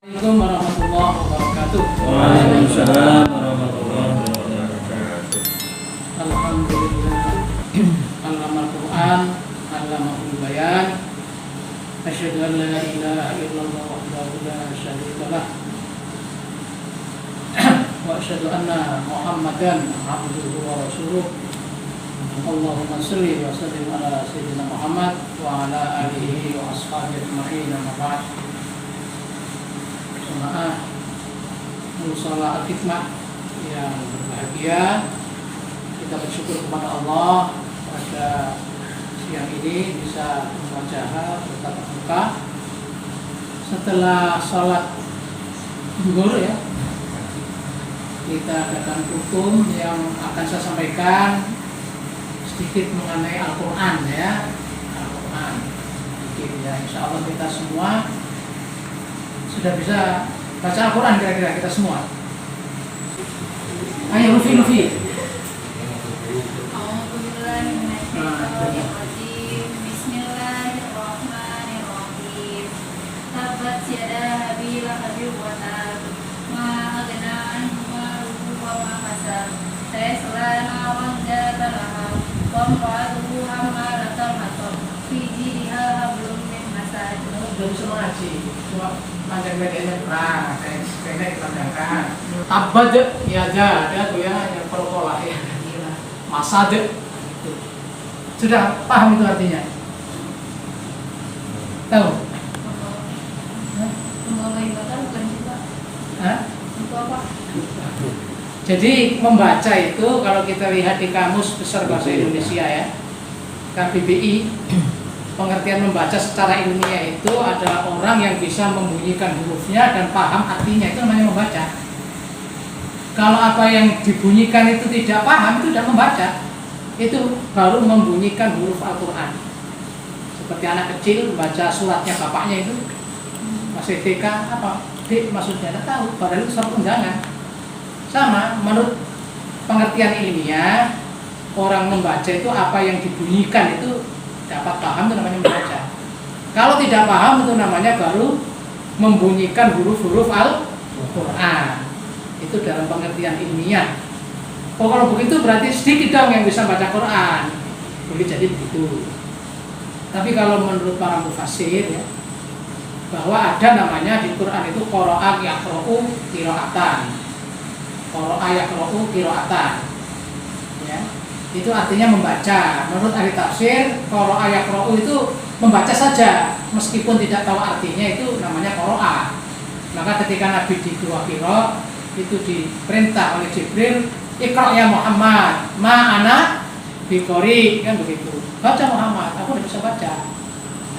Assalamualaikum warahmatullahi wabarakatuh. Waalaikumsalam warahmatullahi wabarakatuh. Alhamdulillah. Allamal Quran, allamahul bayan. Asyhadu an la ilaha illallah wahdahu la syarika lah. Wa asyhadu anna Muhammadan abduhu wa rasuluh. Allahumma shalli wa sallim ala sayyidina Muhammad wa ala alihi wa ashabihi ajma'in. Amma ba'd. Jemaah Musola Al-Hikmah yang berbahagia, kita bersyukur kepada Allah pada siang ini bisa membaca bertatap muka setelah sholat zuhur ya. Kita adakan hukum yang akan saya sampaikan sedikit mengenai Al-Quran ya. Al-Quran sedikit ya, insya Allah kita semua sudah bisa baca Al-Quran kira-kira kita semua. Ayo Lufi. Bismillahirrahmanirrahim. Tabbat yada Abi Lahab wa tab. Ma aghna anhu maluhu wa ma kasab. Sayasla naran dzata lahab. Wa imra'atuhu hammalatal hatab. Fi jidha hablum min masad. Belum semua ngaji, cuma panjang medianya kurang, pendek kepanjangan. Tabad ya ada tuh ya, yang perkolah ya, masad itu. Sudah paham itu artinya? Tahu? Hah? Itu apa? Jadi membaca itu kalau kita lihat di Kamus Besar Bahasa Indonesia ya, KBBI, pengertian membaca secara ilmiah itu adalah orang yang bisa membunyikan hurufnya dan paham artinya, itu namanya membaca. Kalau apa yang dibunyikan itu tidak paham, itu tidak membaca. Itu baru membunyikan huruf Al-Quran. Seperti anak kecil membaca suratnya bapaknya itu masih TK, apa? D maksudnya, tidak tahu, padahal itu surat undangan. Sama, menurut pengertian ilmiah, orang membaca itu apa yang dibunyikan itu dapat paham, itu namanya membaca. Kalau tidak paham, itu namanya baru membunyikan huruf-huruf Al-Quran. Itu dalam pengertian ilmiah. Oh, kalau begitu berarti sedikit dong yang bisa baca Quran. Boleh jadi begitu. Tapi kalau menurut para mufassir ya, bahwa ada namanya di Quran itu qara'a yaqra'u qira'atan. Qara'a yaqra'u qira'atan. Ya. Itu artinya membaca. Menurut ahli tafsir, qara'a yaqra'u itu membaca saja, meskipun tidak tahu artinya, itu namanya qara'a. Maka ketika Nabi di Gua Hira itu diperintah oleh Jibril, Iqra' ya Muhammad, ma'ana biqori, kan begitu. Baca Muhammad, aku udah bisa baca.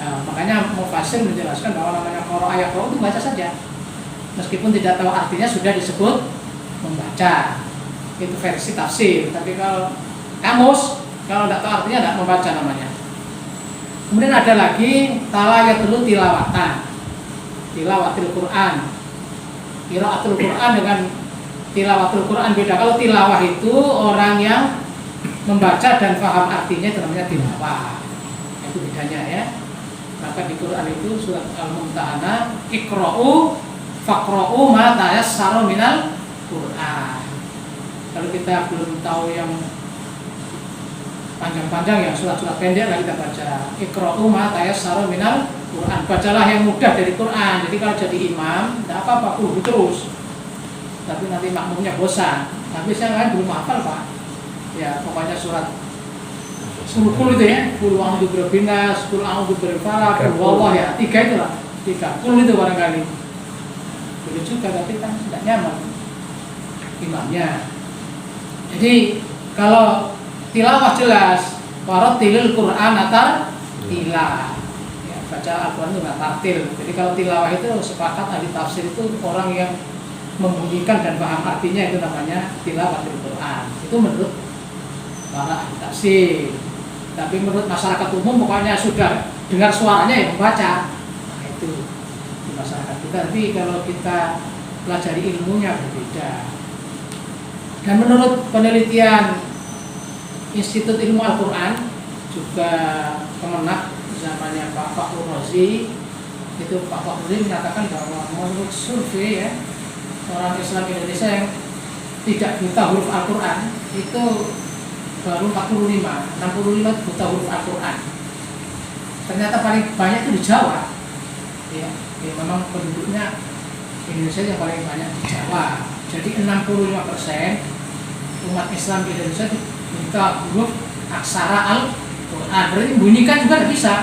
Nah, makanya mufassir menjelaskan bahwa namanya qara'a yaqra'u itu baca saja, meskipun tidak tahu artinya sudah disebut membaca. Itu versi tafsir. Tapi kalau Kamus, kalau tidak tahu artinya tidak membaca namanya. Kemudian ada lagi talayatul tilawatan, tilawatul Quran. Qiraatul Quran dengan tilawatul Quran beda. Kalau tilawah itu orang yang membaca dan paham artinya, itu namanya tilawah. Itu bedanya ya. Maka di Quran itu surat Al-Mumtahanah, Iqra'u faqra'u ma tayassara minal Quran. Kalau kita belum tahu yang panjang-panjang, ya surat-surat pendek lah kita baca. Iqra'u ma tayassara minal Quran. Bacalah yang mudah dari Quran. Jadi kalau jadi imam, tidak apa-apa, terus. Tapi nanti makmumnya bosan. Tapi saya kan belum hafal Pak. Ya pokoknya surat 10 itu ya. Qul a'udzu birabbin nas, qul a'udzu birabbil falaq, qul huwallahu ya. 3 itulah. 3 itu barangkali. Boleh juga, tapi kan tidak nyaman imamnya. Jadi kalau tilawah jelas, warattilil Qur'an atar tilah. Ya, baca Al-Quran itu nggak tartil. Jadi kalau tilawah itu sepakat ahli tafsir itu orang yang membunyikan dan paham artinya, itu namanya tilawatul Quran. Itu menurut para ahli tafsir. Tapi menurut masyarakat umum pokoknya sudah dengar suaranya ya membaca. Nah, itu di masyarakat kita. Tapi kalau kita pelajari ilmunya berbeda. Dan menurut penelitian Institut Ilmu Al-Quran, juga Kemenak zamannya Pak Fakhrul Razi, Itu Pak Fakhrudin menyatakan bahwa menurut survei ya, orang Islam Indonesia yang tidak buta huruf Al-Quran itu baru 45, 65 buta huruf Al-Quran. Ternyata paling banyak itu di Jawa. Ya, memang penduduknya Indonesia yang paling banyak di Jawa. Jadi 65% umat Islam di Indonesia itu buta huruf aksara Al-Quran. Berarti bunyikan juga tidak bisa.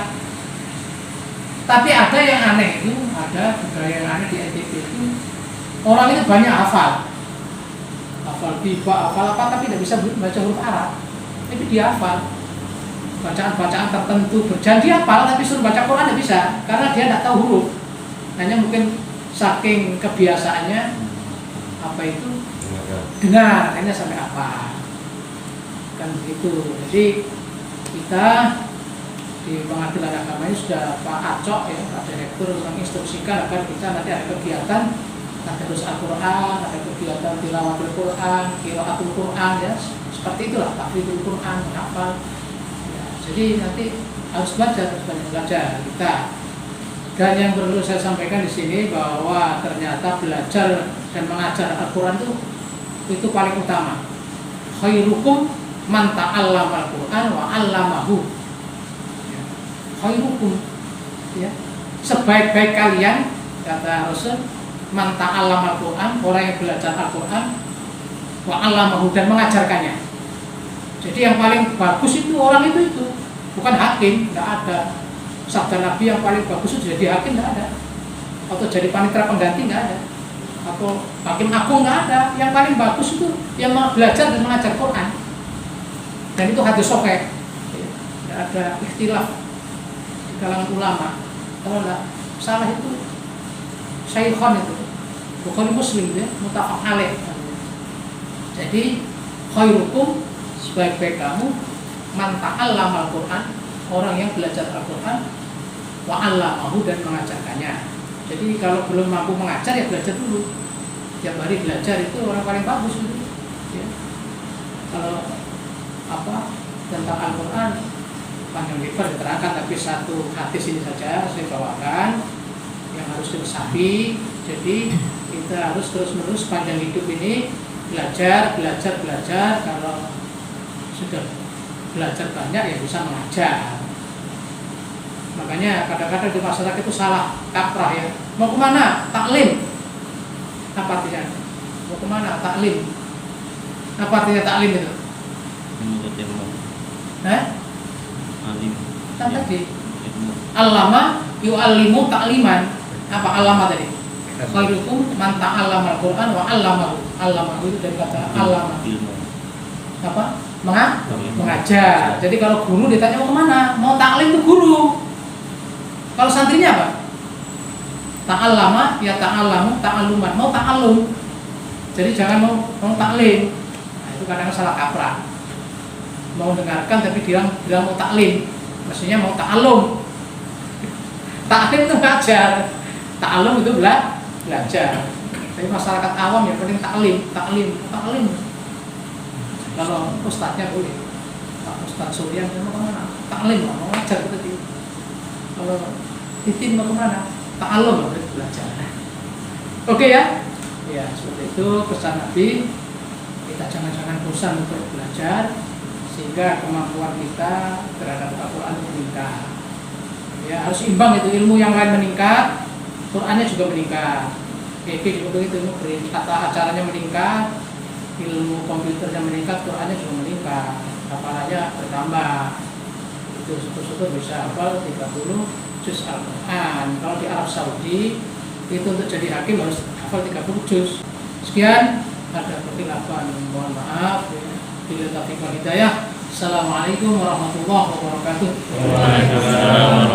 Tapi ada yang aneh itu, ada budaya yang aneh di NTB itu, orang itu banyak hafal biba, hafal apa, tapi tidak bisa baca huruf Arab. Itu dia hafal bacaan-bacaan tertentu, berjanji hafal, tapi suruh baca Quran tidak bisa, karena dia tidak tahu huruf. Hanya mungkin saking kebiasaannya apa itu dengar, hanya sampai apa, kan begitu. Jadi kita di pengadilan agama ini sudah Pak Acok ya, Pak Direktur menginstruksikan agar kita nanti ada kegiatan tadarus Al-Quran, ada kegiatan tilawatul Quran, qiraatul Quran ya, seperti itulah, tahfidzul Quran, menghafal. Ya, jadi nanti harus belajar kita. Dan yang perlu saya sampaikan di sini bahwa ternyata belajar dan mengajar Al-Quran itu paling utama. Khairukum man ta'allama Al-Quran wa 'allamahu. Khairukum ya, sebaik-baik kalian kata Rasul, man ta'allama Al-Quran, orang yang belajar Al-Quran wa 'allamahu, dan mengajarkannya. Jadi yang paling bagus itu orang itu bukan hakim, tidak ada. Sabda Nabi yang paling bagus itu jadi hakim tidak ada, atau jadi panitera pengganti tidak ada, atau hakim agung tidak ada. Yang paling bagus itu yang belajar dan mengajar Quran, dan itu hadis sahih, tidak ada ikhtilaf di kalangan ulama. Kalau tidak salah itu Syaikhan itu Bukhari Muslim ya, muttafaq alaih. Jadi khairukum, sebaik-baik kamu, man ta'allama Al-Quran, orang yang belajar Al-Quran, wa 'allamahu, dan mengajarkannya. Jadi kalau belum mampu mengajar ya belajar dulu. Tiap hari belajar itu orang paling bagus itu. Ya. Kalau apa tentang Al-Quran panjang lebar diterangkan, tapi satu hadis ini saja saya bawakan yang harus diresapi. Jadi kita harus terus-menerus panjang hidup ini belajar. Kalau sudah belajar banyak ya bisa mengajar. Makanya kadang-kadang di masyarakat itu salah kaprah ya. Mau kemana? Taklim. Apa artinya? Mau kemana? Taklim. Apa artinya taklim itu? Alim. Kan tadi allama yu'allimu takliman. Apa allama tadi? Khairukum man ta'allama Al-Quran wa 'allamahu. 'Allamahu itu dari kata allama. Apa? Mengajar. Jadi kalau guru ditanya mau kemana? Mau taklim itu guru. Kalau santrinya apa? Ta'allama ya ta'allamu, ta'alluman, mau ta'allum. Jadi jangan mau taklim. Nah, itu kadang salah kaprah. Mau dengarkan tapi bilang mau taklim. Maksudnya mau ta'allum. Taklim itu ngajar. Ta'allum itu belajar. Tapi masyarakat awam yang penting taklim. Kalau ustadznya boleh. Pak Ustadz Surya mau kemana? Taklim, mau ngajar tadi. Kalau titin mau kemana? Ta'allum, belajar. Oke ya? Ya seperti itu pesan Nabi. Kita jangan bosan untuk belajar, sehingga kemampuan kita terhadap Al-Quran meningkat. Ya harus imbang itu, ilmu yang lain meningkat, Qurannya juga meningkat. Oke, untuk itu ilmu tata acaranya meningkat, ilmu komputernya meningkat, Qurannya juga meningkat, hafalannya bertambah. Itu syukur-syukur bisa hafal 30 juz Al-Quran. Kalau di Arab Saudi itu untuk jadi hakim harus hafal 30 juz. Sekian, ada kekhilafan, mohon maaf. Bila taufiq wal hidayah. Assalamualaikum warahmatullahi wabarakatuh. Waalaikumsalam.